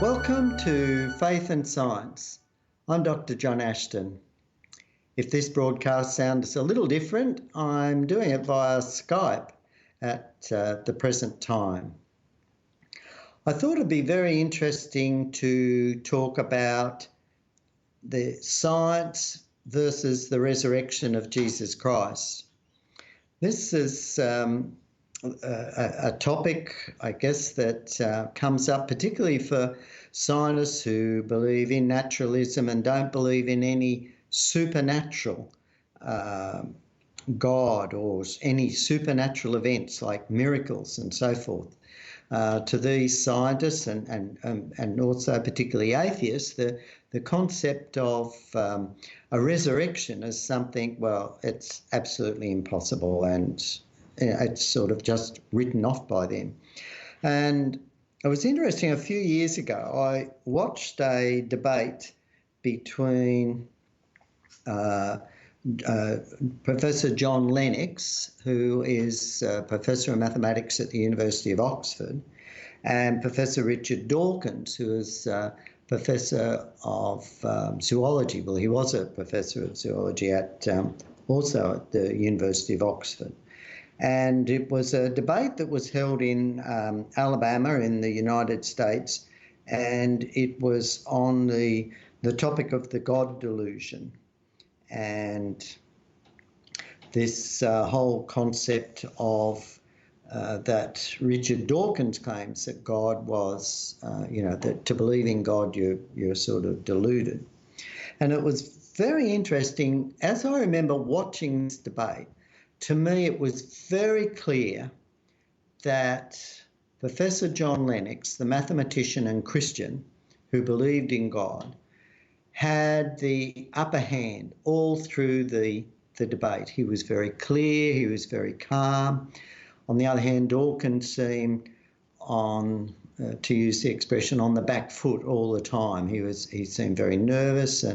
Welcome to Faith and Science. I'm Dr. John Ashton. If this broadcast sounds a little different, I'm doing it via Skype at the present time. I thought it'd be very interesting to talk about the science versus the resurrection of Jesus Christ. This is a topic, I guess, that comes up particularly for scientists who believe in naturalism and don't believe in any supernatural God or any supernatural events like miracles and so forth. To these scientists and also particularly atheists, the concept of a resurrection is something, well, it's absolutely impossible, and it's sort of just written off by them. And it was interesting, a few years ago, I watched a debate between Professor John Lennox, who is Professor of Mathematics at the University of Oxford, and Professor Richard Dawkins, who is Professor of Zoology. Well, he was a Professor of Zoology also at the University of Oxford. And it was a debate that was held in Alabama in the United States, and it was on the topic of the God delusion. And this whole concept of that Richard Dawkins claims that God was, that to believe in God, you're sort of deluded. And it was very interesting. As I remember watching this debate, to me it was very clear that Professor John Lennox, the mathematician and Christian who believed in God, had the upper hand all through the debate. He was very clear, he was very calm. On the other hand, Dawkins seemed to use the expression, on the back foot all the time. He seemed very nervous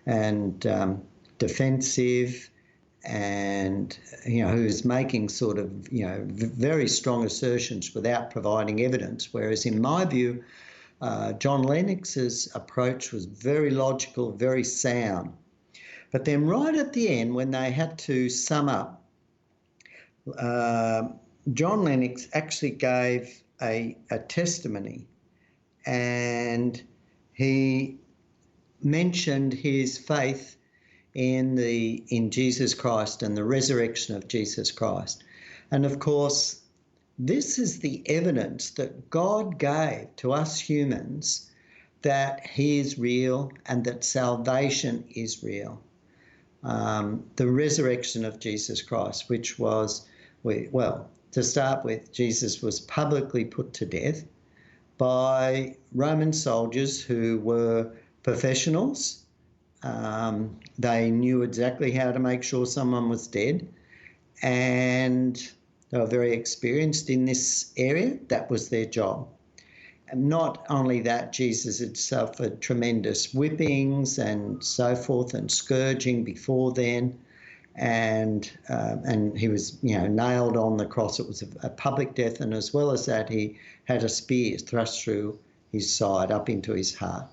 and defensive, and he was making sort of very strong assertions without providing evidence. Whereas in my view, John Lennox's approach was very logical, very sound. But then right at the end, when they had to sum up, John Lennox actually gave a testimony, and he mentioned his faith in Jesus Christ and the resurrection of Jesus Christ. And of course, this is the evidence that God gave to us humans that he is real and that salvation is real. The resurrection of Jesus Christ, which was, well, to start with, Jesus was publicly put to death by Roman soldiers who were professionals. They knew exactly how to make sure someone was dead, and they were very experienced in this area. That was their job. And not only that, Jesus had suffered tremendous whippings and so forth and scourging before then, and he was nailed on the cross. It was a public death, and as well as that, he had a spear thrust through his side up into his heart.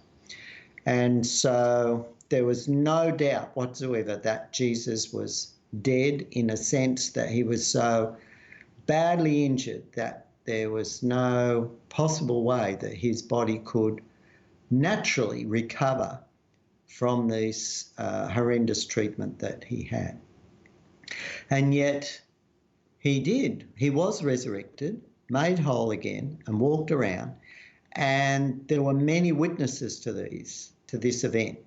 And so there was no doubt whatsoever that Jesus was dead, in a sense that he was so badly injured that there was no possible way that his body could naturally recover from this horrendous treatment that he had. And yet he did. He was resurrected, made whole again, and walked around. And there were many witnesses to this event.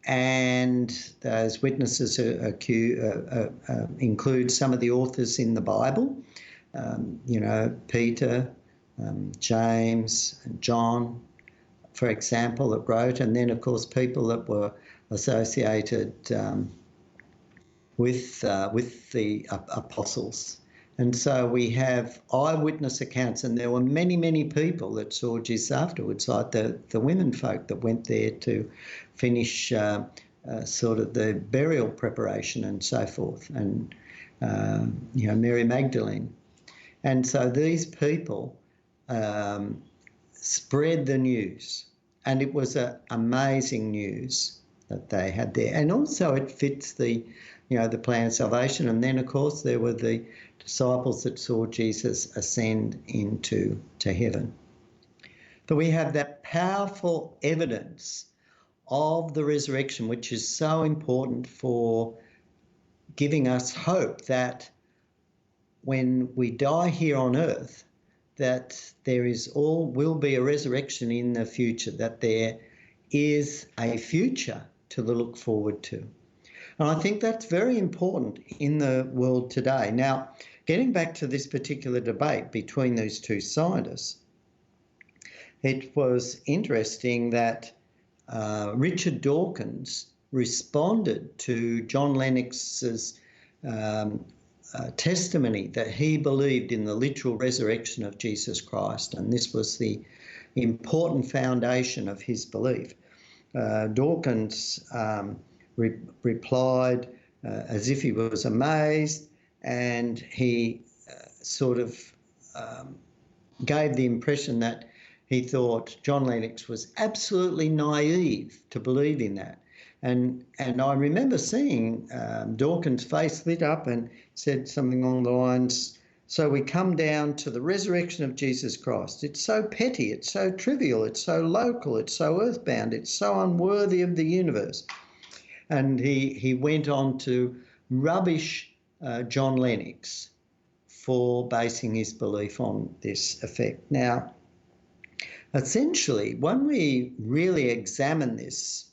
And those witnesses include some of the authors in the Bible, Peter, James, and John, for example, that wrote, and then, of course, people that were associated with the apostles. And so we have eyewitness accounts, and there were many, many people that saw Jesus afterwards, like the women folk that went there to finish sort of the burial preparation and so forth, and Mary Magdalene. And so these people spread the news. And it was amazing news that they had there. And also it fits the plan of salvation. And then, of course, there were the disciples that saw Jesus ascend into heaven. So we have that powerful evidence of the resurrection, which is so important for giving us hope that when we die here on earth, that there will be a resurrection in the future, that there is a future to look forward to. And I think that's very important in the world today. Now, getting back to this particular debate between these two scientists, it was interesting that Richard Dawkins responded to John Lennox's testimony that he believed in the literal resurrection of Jesus Christ, and this was the important foundation of his belief. Dawkins replied as if he was amazed, and he sort of gave the impression that he thought John Lennox was absolutely naive to believe in that. And I remember seeing Dawkins' face lit up and said something along the lines, "So we come down to the resurrection of Jesus Christ. It's so petty, it's so trivial, it's so local, it's so earthbound, it's so unworthy of the universe." And he went on to rubbish John Lennox for basing his belief on this effect. Now, essentially, when we really examine this,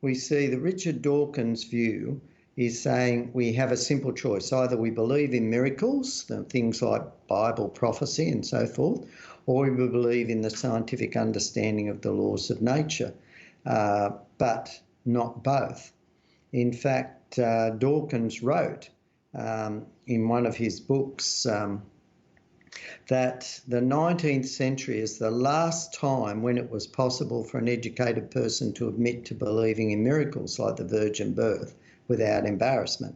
we see that Richard Dawkins' view is saying we have a simple choice. Either we believe in miracles, things like Bible prophecy and so forth, or we believe in the scientific understanding of the laws of nature, but not both. In fact, Dawkins wrote in one of his books that the 19th century is the last time when it was possible for an educated person to admit to believing in miracles like the virgin birth without embarrassment.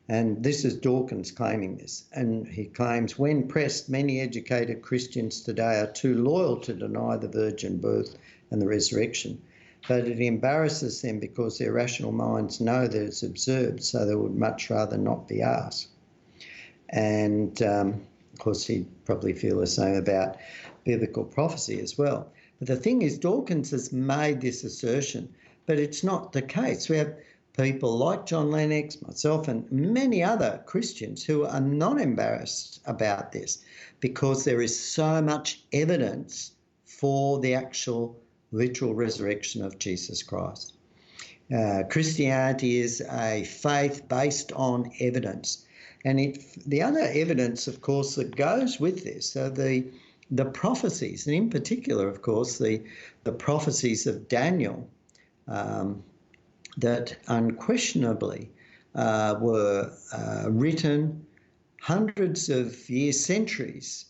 And this is Dawkins claiming this. And he claims, when pressed, many educated Christians today are too loyal to deny the virgin birth and the resurrection. But it embarrasses them because their rational minds know that it's absurd, so they would much rather not be asked. And of course, he'd probably feel the same about biblical prophecy as well. But the thing is, Dawkins has made this assertion, but it's not the case. We have people like John Lennox, myself, and many other Christians who are not embarrassed about this because there is so much evidence for the actual literal resurrection of Jesus Christ. Christianity is a faith based on evidence. And the other evidence, of course, that goes with this are the prophecies, and in particular, of course, the prophecies of Daniel that unquestionably were written hundreds of years, centuries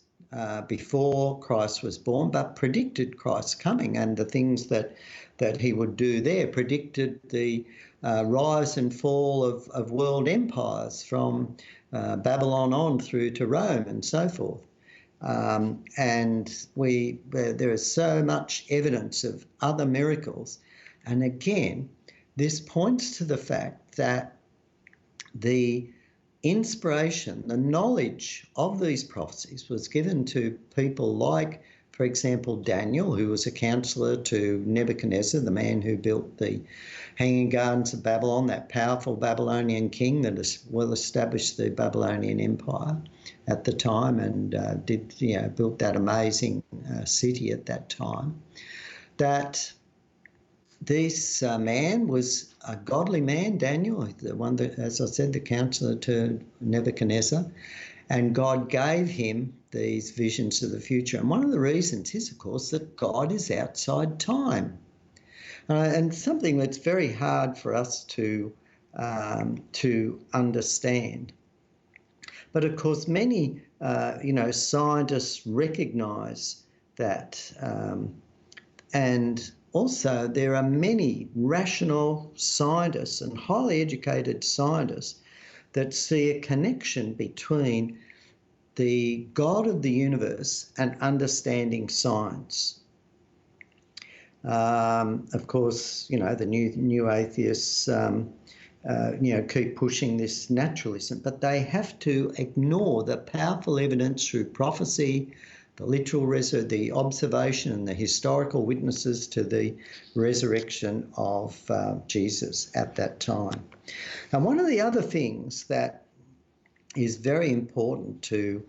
before Christ was born, but predicted Christ's coming and the things that he would do there, predicted the rise and fall of world empires from Babylon on through to Rome and so forth. And there is so much evidence of other miracles. And again, this points to the fact that the inspiration, the knowledge of these prophecies was given to people like, for example, Daniel, who was a counselor to Nebuchadnezzar, the man who built the Hanging Gardens of Babylon, that powerful Babylonian king that has well established the Babylonian Empire at the time and built that amazing city at that time. That this man was a godly man, Daniel, the one that, as I said, the counselor to Nebuchadnezzar, and God gave him these visions of the future. And one of the reasons is, of course, that God is outside time. And something that's very hard for us to understand. But of course, many scientists recognise that, and also there are many rational scientists and highly educated scientists that see a connection between the God of the universe and understanding science. Of course, the new atheists, keep pushing this naturalism, but they have to ignore the powerful evidence through prophecy, the literal the observation and the historical witnesses to the resurrection of Jesus at that time. And one of the other things that is very important to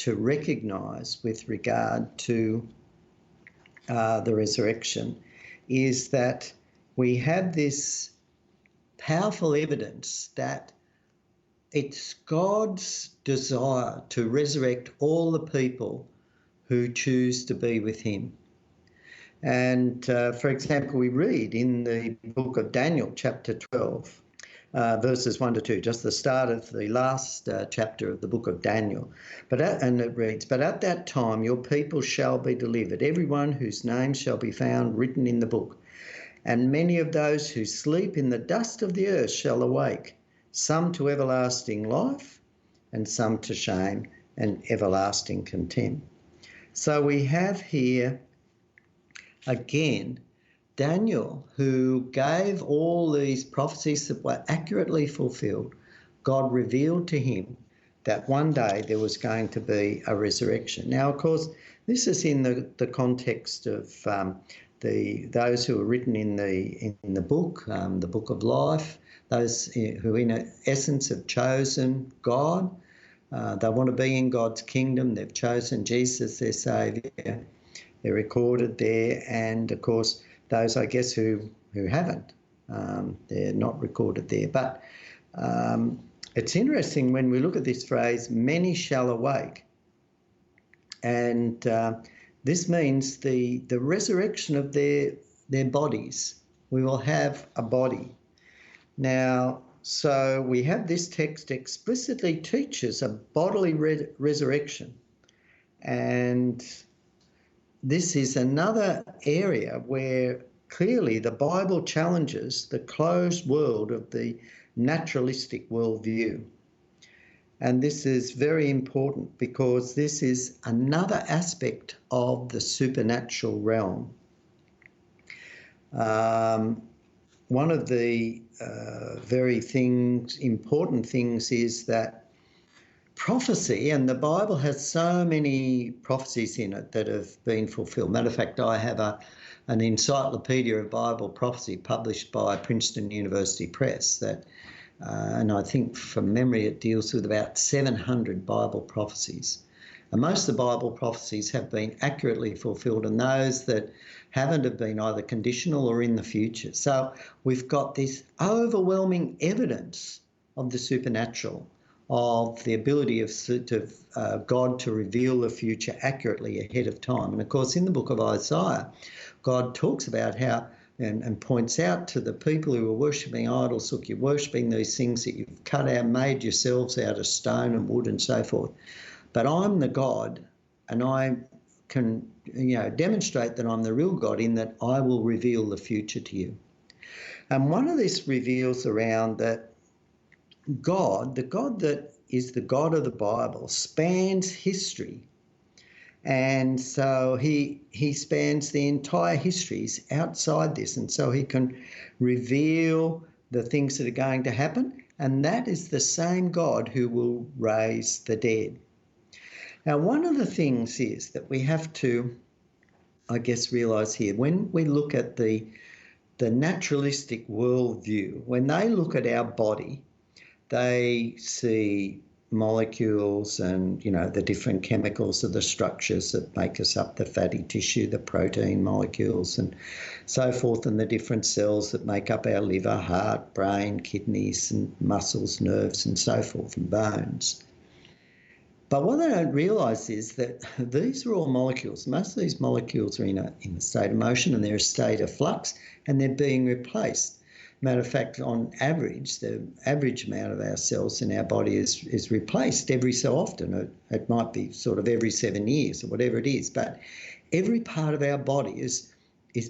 recognise with regard to the resurrection is that we have this powerful evidence that it's God's desire to resurrect all the people who choose to be with him. And for example, we read in the book of Daniel, chapter 12, verses 1 to 2, just the start of the last chapter of the book of Daniel. And it reads, "But at that time your people shall be delivered, everyone whose name shall be found written in the book. And many of those who sleep in the dust of the earth shall awake, some to everlasting life, and some to shame and everlasting contempt." So we have here, again, Daniel, who gave all these prophecies that were accurately fulfilled. God revealed to him that one day there was going to be a resurrection. Now, of course, this is in the context of those who are written in the book of life, those who in essence have chosen God. They want to be in God's kingdom. They've chosen Jesus, their Saviour. They're recorded there. And, of course, those, I guess, who haven't, they're not recorded there. But it's interesting when we look at this phrase, many shall awake. And this means the resurrection of their bodies. We will have a body. Now, so we have this text explicitly teaches a bodily resurrection. And this is another area where clearly the Bible challenges the closed world of the naturalistic worldview. And this is very important because this is another aspect of the supernatural realm. One of the very important things is that prophecy, and the Bible has so many prophecies in it that have been fulfilled. Matter of fact, I have an encyclopedia of Bible prophecy published by Princeton University Press that, and I think from memory it deals with about 700 Bible prophecies. And most of the Bible prophecies have been accurately fulfilled, and those that haven't have been either conditional or in the future. So we've got this overwhelming evidence of the supernatural, of the ability of God to reveal the future accurately ahead of time. And of course, in the book of Isaiah, God talks about how and points out to the people who are worshipping idols, look, you're worshipping these things that you've cut out, made yourselves out of stone and wood and so forth. But I'm the God, and I can demonstrate that I'm the real God in that I will reveal the future to you. And one of this reveals around that God, the God that is the God of the Bible, spans history. And so he spans the entire histories outside this. And so he can reveal the things that are going to happen. And that is the same God who will raise the dead. Now, one of the things is that we have to, I guess, realise here, when we look at the naturalistic worldview, when they look at our body, they see molecules and, the different chemicals of the structures that make us up, the fatty tissue, the protein molecules and so forth, and the different cells that make up our liver, heart, brain, kidneys and muscles, nerves and so forth, and bones. But what they don't realise is that these are all molecules. Most of these molecules are in a state of motion and they're a state of flux and they're being replaced. Matter of fact, on average, the average amount of our cells in our body is replaced every so often. It might be sort of every 7 years or whatever it is, but every part of our body is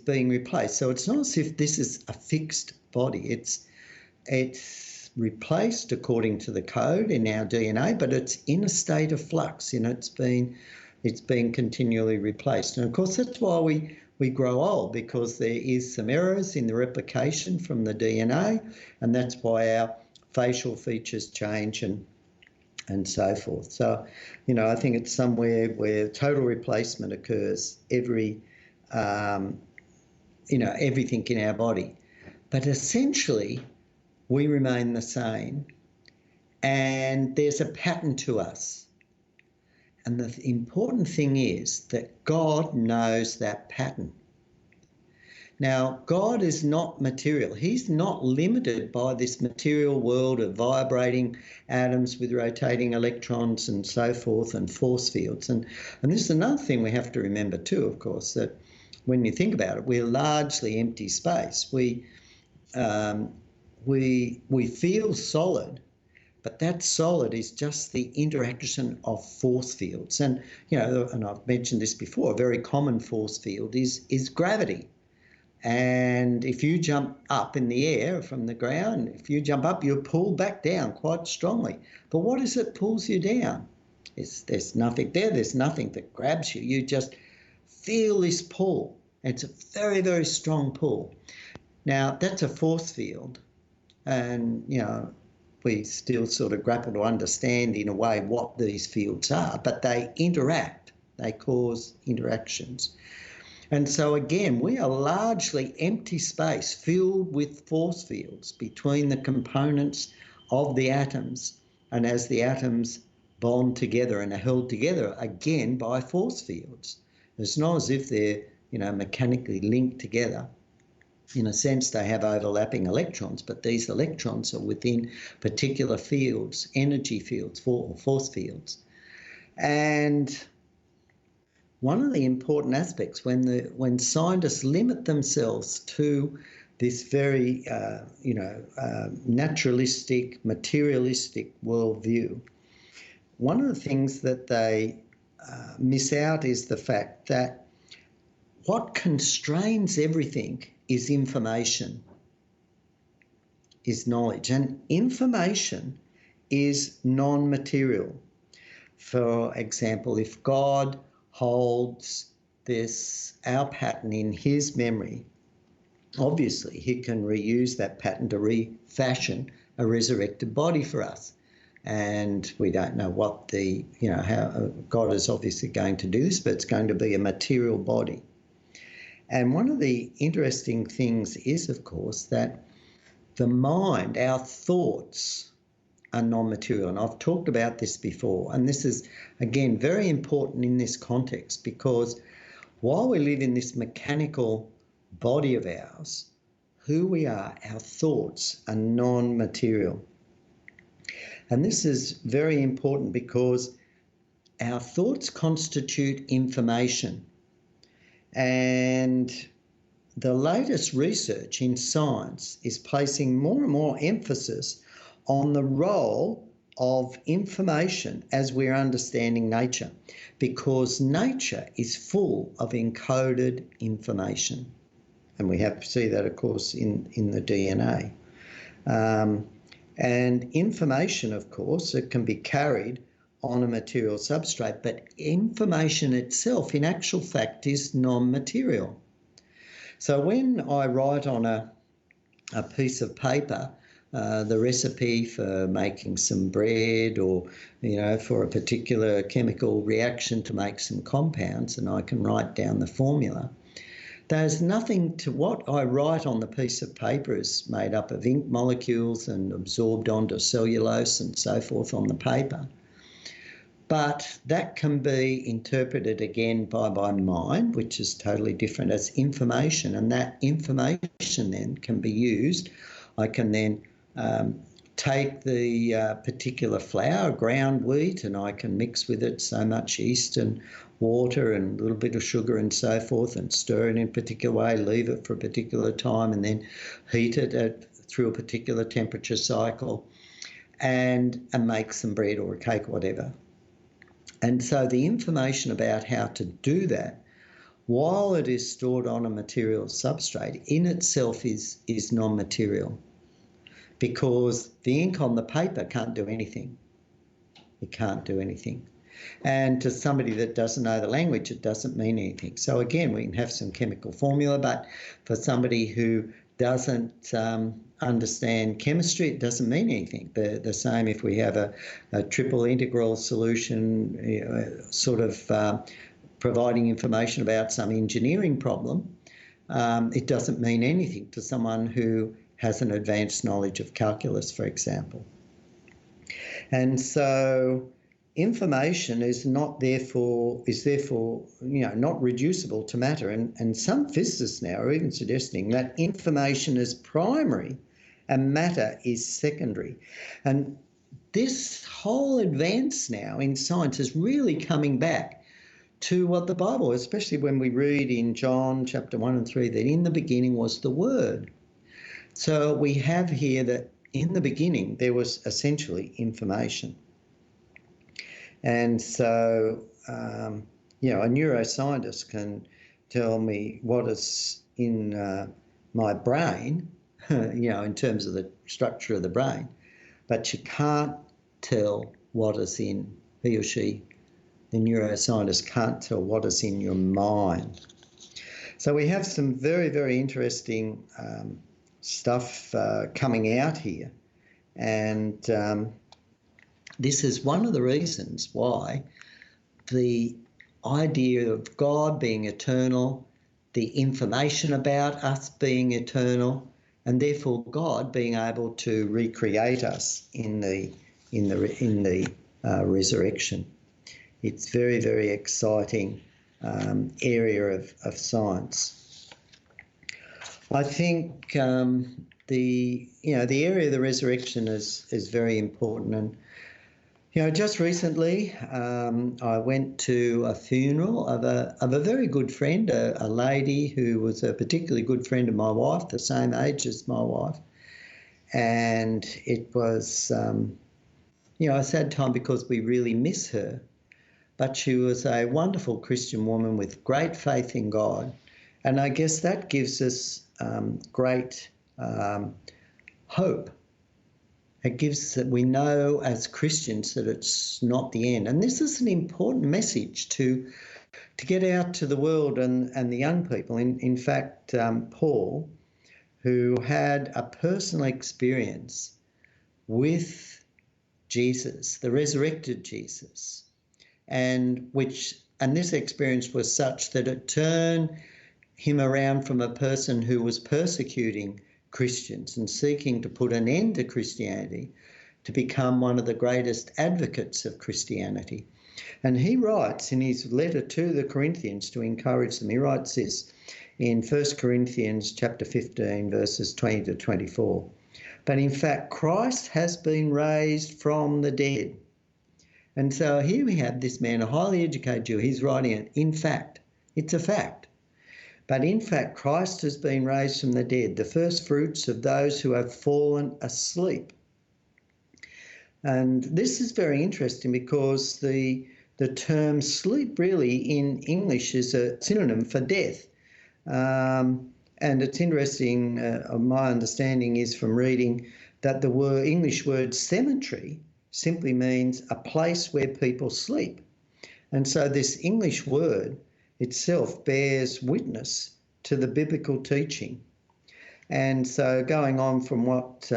being replaced. So it's not as if this is a fixed body. It's replaced according to the code in our DNA, but it's in a state of flux, it's being continually replaced. And of course, that's why we grow old because there is some errors in the replication from the DNA, and that's why our facial features change and so forth. So, I think it's somewhere where total replacement occurs everything in our body. But essentially, we remain the same, and there's a pattern to us. And the important thing is that God knows that pattern. Now, God is not material. He's not limited by this material world of vibrating atoms with rotating electrons and so forth, and force fields. And this is another thing we have to remember too, of course, that when you think about it, we're largely empty space. We feel solid, but that solid is just the interaction of force fields. And, and I've mentioned this before, a very common force field is gravity. And if you jump up in the air from the ground, if you jump up, you're pulled back down quite strongly. But what is it pulls you down? There's nothing there. There's nothing that grabs you. You just feel this pull. It's a very, very strong pull. Now, that's a force field. And, we still sort of grapple to understand in a way what these fields are, but they interact. They cause interactions. And so again, we are largely empty space filled with force fields between the components of the atoms, and as the atoms bond together and are held together again by force fields. It's not as if they're, mechanically linked together. In a sense, they have overlapping electrons, but these electrons are within particular fields, energy fields, force fields. And one of the important aspects when scientists limit themselves to this very, naturalistic, materialistic worldview, one of the things that they miss out is the fact that what constrains everything is information, is knowledge. And information is non-material. For example, if God holds our pattern in his memory, obviously he can reuse that pattern to refashion a resurrected body for us. And we don't know what how God is obviously going to do this, but it's going to be a material body. And one of the interesting things is, of course, that the mind, our thoughts, are non-material. And I've talked about this before. And this is, again, very important in this context, because while we live in this mechanical body of ours, who we are, our thoughts, are non-material. And this is very important because our thoughts constitute information. And the latest research in science is placing more and more emphasis on the role of information as we're understanding nature, because nature is full of encoded information. And we have to see that, of course, in the DNA. And information, of course, it can be carried on a material substrate, but information itself, in actual fact, is non-material. So when I write on a piece of paper the recipe for making some bread, or, for a particular chemical reaction to make some compounds, and I can write down the formula, there's nothing to what I write on the piece of paper is made up of ink molecules and absorbed onto cellulose and so forth on the paper. But that can be interpreted again by my mind, which is totally different, as information. And that information then can be used. I can then take the particular flour, ground wheat, and I can mix with it so much yeast and water and a little bit of sugar and so forth, and stir it in a particular way, leave it for a particular time, and then heat it through a particular temperature cycle, and make some bread or a cake or whatever. And so the information about how to do that, while it is stored on a material substrate, in itself is non-material, because the ink on the paper can't do anything. It can't do anything. And to somebody that doesn't know the language, it doesn't mean anything. So again, we can have some chemical formula, but for somebody who doesn't understand chemistry, it doesn't mean anything. The same if we have a triple integral solution, sort of providing information about some engineering problem, it doesn't mean anything to someone who has an advanced knowledge of calculus, for example. And so information is therefore not reducible to matter. And some physicists now are even suggesting that information is primary and matter is secondary. And this whole advance now in science is really coming back to what the Bible, especially when we read in John chapter 1 and 3, that in the beginning was the Word. So we have here that in the beginning there was essentially information. And so, a neuroscientist can tell me what is in my brain, in terms of the structure of the brain, but you can't tell what is in, he or she, the neuroscientist can't tell what is in your mind. So we have some very, very interesting stuff coming out here. And this is one of the reasons why the idea of God being eternal, the information about us being eternal, and therefore God being able to recreate us in the resurrection. It's very, very exciting area of science. I think the area of the resurrection is very important. And just recently I went to a funeral of a very good friend, a lady who was a particularly good friend of my wife, the same age as my wife. And it was a sad time because we really miss her. But she was a wonderful Christian woman with great faith in God. And I guess that gives us great hope. It gives that we know as Christians that it's not the end. And this is an important message to get out to the world and the young people. In fact, Paul, who had a personal experience with Jesus, the resurrected Jesus, and this experience was such that it turned him around from a person who was persecuting Christians and seeking to put an end to Christianity to become one of the greatest advocates of Christianity. And he writes in his letter to the Corinthians to encourage them, he writes this in 1 Corinthians chapter 15, verses 20 to 24. But in fact, Christ has been raised from the dead. And so here we have this man, a highly educated Jew, he's writing it, in fact, it's a fact. But in fact, Christ has been raised from the dead, the first fruits of those who have fallen asleep. And this is very interesting because the term sleep really in English is a synonym for death. And it's interesting, my understanding is from reading that the English word cemetery simply means a place where people sleep. And so this English word itself bears witness to the biblical teaching. And so going on from what,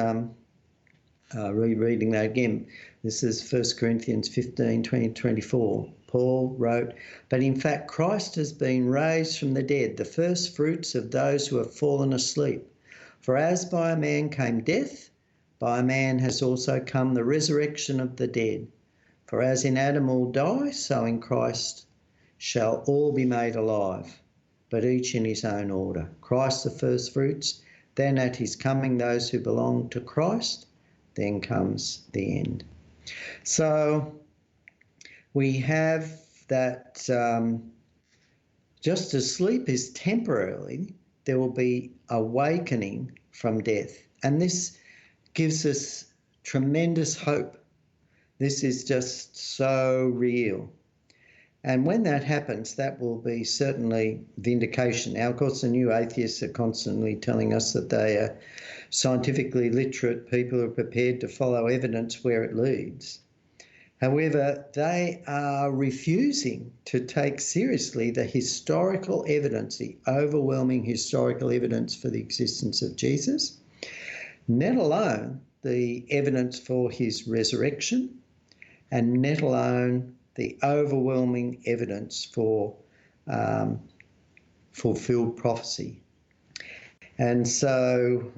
rereading that again, this is 1 Corinthians 15, 20, 24. Paul wrote, but in fact Christ has been raised from the dead, the first fruits of those who have fallen asleep. For as by a man came death, by a man has also come the resurrection of the dead. For as in Adam all die, so in Christ shall all be made alive, but each in his own order. Christ the first fruits, then at his coming those who belong to Christ, then comes the end. So we have that just as sleep is temporarily, there will be awakening from death. And this gives us tremendous hope. This is just so real. And when that happens, that will be certainly vindication. Now, of course, the new atheists are constantly telling us that they are scientifically literate people who are prepared to follow evidence where it leads. However, they are refusing to take seriously the historical evidence, the overwhelming historical evidence for the existence of Jesus, let alone the evidence for his resurrection, and let alone the overwhelming evidence for fulfilled prophecy. And so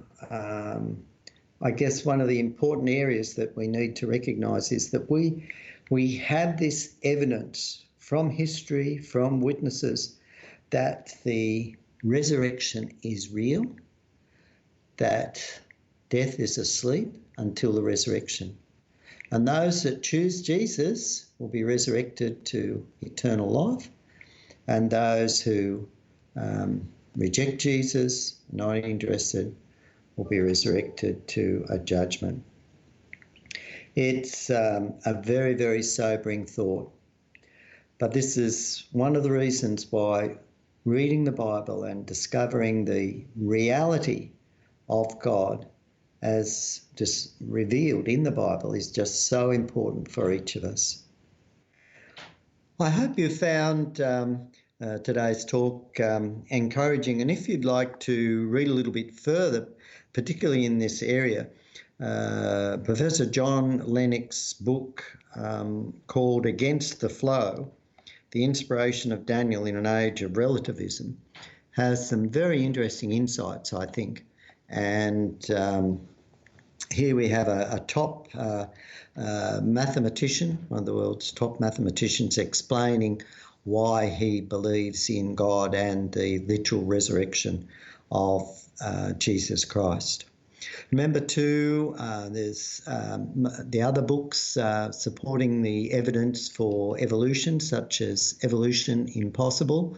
I guess one of the important areas that we need to recognise is that we have this evidence from history, from witnesses, that the resurrection is real, that death is asleep until the resurrection. And those that choose Jesus will be resurrected to eternal life, and those who reject Jesus, not interested, will be resurrected to a judgment. It's a very, very sobering thought. But this is one of the reasons why reading the Bible and discovering the reality of God as just revealed in the Bible is just so important for each of us. I hope you found today's talk encouraging, and if you'd like to read a little bit further, particularly in this area, Professor John Lennox's book called Against the Flow, The Inspiration of Daniel in an Age of Relativism, has some very interesting insights, I think. And here we have a top mathematician, one of the world's top mathematicians, explaining why he believes in God and the literal resurrection of Jesus Christ. Remember too, there's the other books supporting the evidence for evolution, such as Evolution Impossible,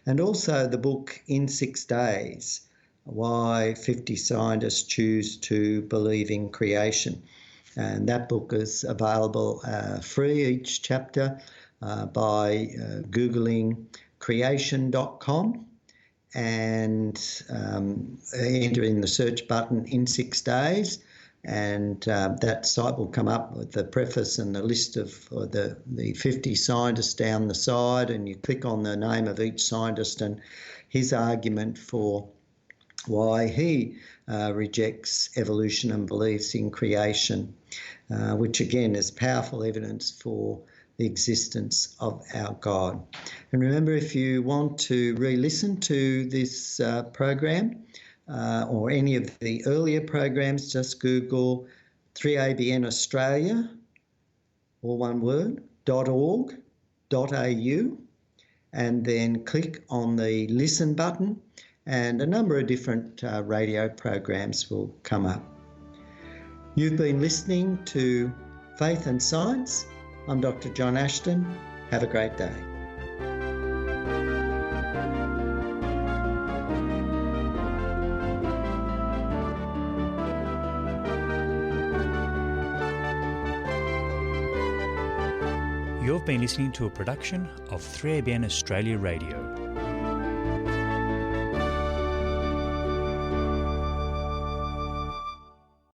and also the book In 6 Days, Why 50 Scientists Choose to Believe in Creation. And that book is available free, each chapter, by Googling creation.com and entering the search button In 6 Days, and that site will come up with the preface and the list of the 50 scientists down the side, and you click on the name of each scientist and his argument for why he rejects evolution and believes in creation, which again is powerful evidence for the existence of our God. And remember, if you want to re-listen to this program or any of the earlier programs, just Google 3ABN Australia, all one word, .org.au, and then click on the listen button, and a number of different radio programs will come up. You've been listening to Faith and Science. I'm Dr. John Ashton. Have a great day. You've been listening to a production of 3ABN Australia Radio.